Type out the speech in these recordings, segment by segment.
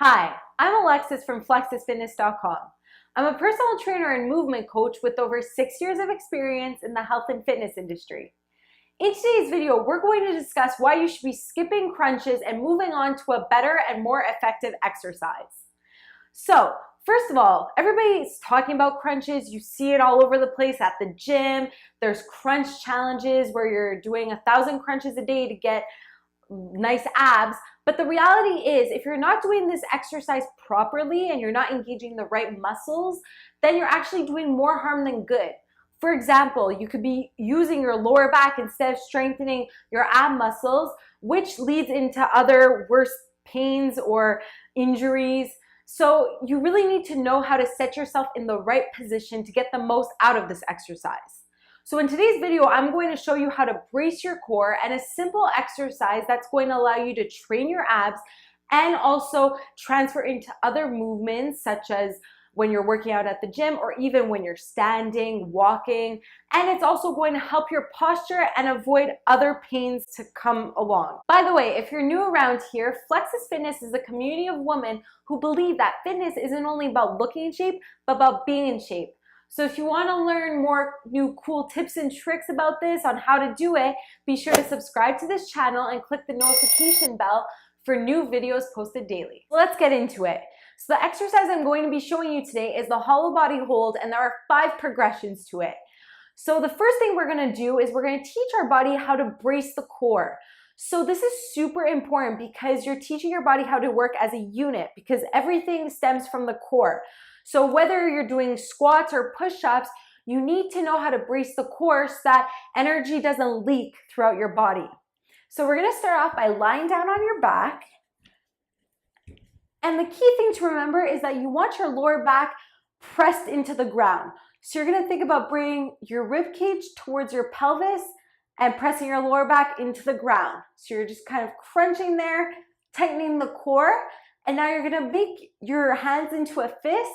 Hi, I'm Alexis from FlexusFitness.com. I'm a personal trainer and movement coach with over 6 years of experience in the health and fitness industry. In today's video, we're going to discuss why you should be skipping crunches and moving on to a better and more effective exercise. So, first of all, everybody's talking about crunches. You see it all over the place at the gym. There's crunch challenges where you're doing 1,000 crunches a day to get nice abs. But the reality is, if you're not doing this exercise properly and you're not engaging the right muscles, then you're actually doing more harm than good. For example, you could be using your lower back instead of strengthening your ab muscles, which leads into other worse pains or injuries. So you really need to know how to set yourself in the right position to get the most out of this exercise. So in today's video, I'm going to show you how to brace your core and a simple exercise that's going to allow you to train your abs and also transfer into other movements such as when you're working out at the gym or even when you're standing, walking, and it's also going to help your posture and avoid other pains to come along. By the way, if you're new around here, Flexus Fitness is a community of women who believe that fitness isn't only about looking in shape, but about being in shape. So if you want to learn more new cool tips and tricks about this on how to do it, be sure to subscribe to this channel and click the notification bell for new videos posted daily. Let's get into it. So the exercise I'm going to be showing you today is the hollow body hold, and there are 5 progressions to it. So the first thing we're going to do is we're going to teach our body how to brace the core. So this is super important because you're teaching your body how to work as a unit because everything stems from the core. So whether you're doing squats or push-ups, you need to know how to brace the core so that energy doesn't leak throughout your body. So we're going to start off by lying down on your back. And the key thing to remember is that you want your lower back pressed into the ground. So you're going to think about bringing your rib cage towards your pelvis and pressing your lower back into the ground. So you're just kind of crunching there, tightening the core. And now you're going to make your hands into a fist.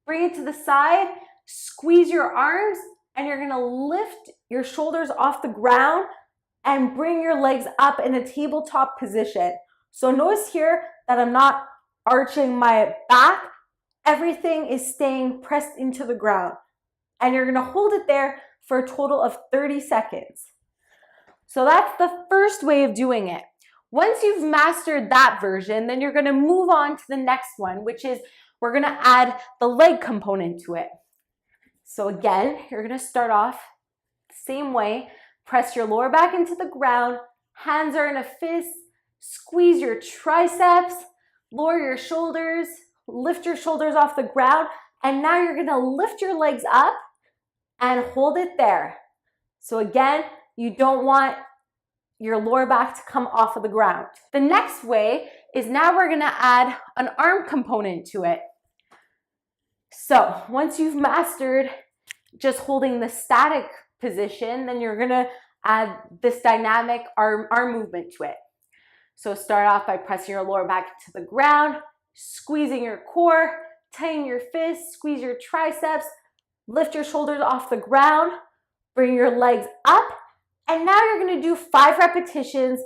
Bring it to the side, squeeze your arms, and you're gonna lift your shoulders off the ground and bring your legs up in a tabletop position. So notice here that I'm not arching my back. Everything is staying pressed into the ground. And you're gonna hold it there for a total of 30 seconds. So that's the first way of doing it. Once you've mastered that version, then you're gonna move on to the next one, which is we're gonna add the leg component to it. So again, you're gonna start off the same way. Press your lower back into the ground, hands are in a fist, squeeze your triceps, lower your shoulders, lift your shoulders off the ground, and now you're gonna lift your legs up and hold it there. So again, you don't want your lower back to come off of the ground. The next way is now we're gonna add an arm component to it. So once you've mastered just holding the static position, then you're gonna add this dynamic arm movement to it. So start off by pressing your lower back to the ground, squeezing your core, tighten your fists, squeeze your triceps, lift your shoulders off the ground, bring your legs up, and now you're gonna do 5 repetitions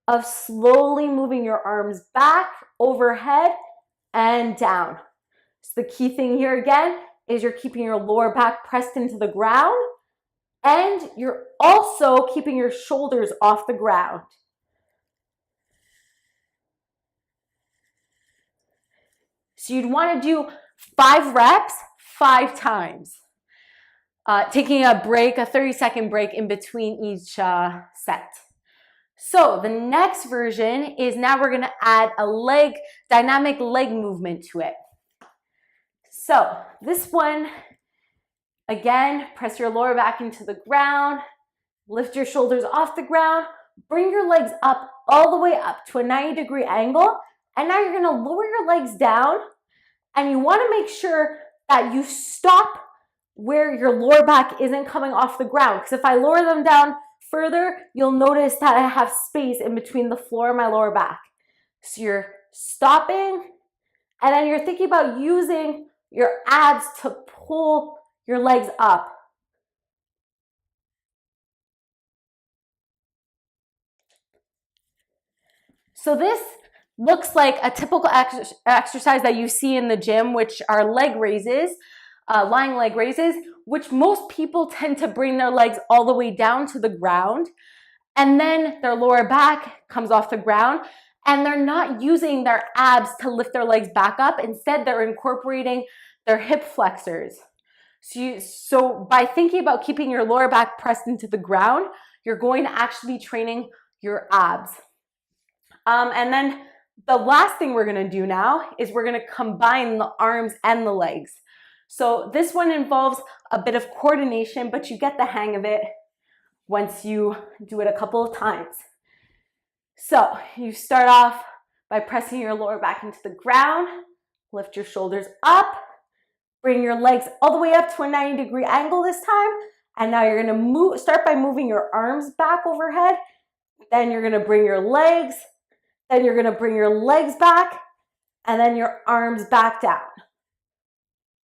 of slowly moving your arms back, overhead, and down. So the key thing here again is you're keeping your lower back pressed into the ground and you're also keeping your shoulders off the ground. So you'd want to do 5 reps 5 times, taking a break, a 30-second break in between each set. So the next version is now we're going to add a dynamic leg movement to it. So this one, again, press your lower back into the ground, lift your shoulders off the ground, bring your legs up all the way up to a 90-degree angle, and now you're gonna lower your legs down, and you wanna make sure that you stop where your lower back isn't coming off the ground, because if I lower them down further, you'll notice that I have space in between the floor and my lower back. So you're stopping, and then you're thinking about using your abs to pull your legs up. So this looks like a typical exercise that you see in the gym, which are leg raises, lying leg raises, which most people tend to bring their legs all the way down to the ground, and then their lower back comes off the ground, and they're not using their abs to lift their legs back up. Instead, they're incorporating their hip flexors. So by thinking about keeping your lower back pressed into the ground, you're going to actually be training your abs. And then the last thing we're gonna do now is we're gonna combine the arms and the legs. So this one involves a bit of coordination, but you get the hang of it once you do it a couple of times. So you start off by pressing your lower back into the ground, lift your shoulders up, bring your legs all the way up to a 90-degree angle this time, and now you're gonna start by moving your arms back overhead, then you're gonna bring your legs, then you're gonna bring your legs back, and then your arms back down.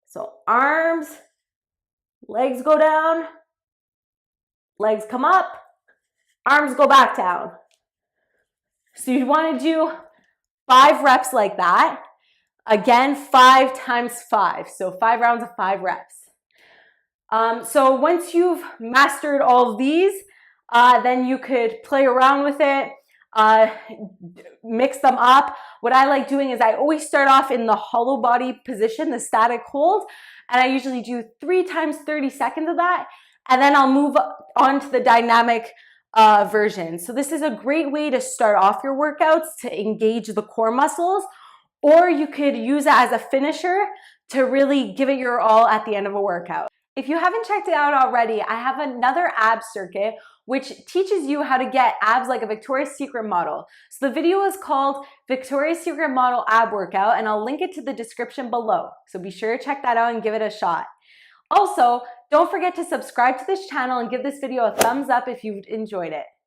So arms, legs go down, legs come up, arms go back down. So you want to do 5 reps like that. Again, 5 times 5. So 5 rounds of 5 reps. So once you've mastered all of these, then you could play around with it, mix them up. What I like doing is I always start off in the hollow body position, the static hold, and I usually do 3 times 30 seconds of that, and then I'll move on to the dynamic version. So this is a great way to start off your workouts to engage the core muscles, or you could use it as a finisher to really give it your all at the end of a workout. If you haven't checked it out already, I have another ab circuit which teaches you how to get abs like a Victoria's Secret model. So the video is called Victoria's Secret Model Ab Workout, and I'll link it to the description below. So be sure to check that out and give it a shot. Also, don't forget to subscribe to this channel and give this video a thumbs up if you've enjoyed it.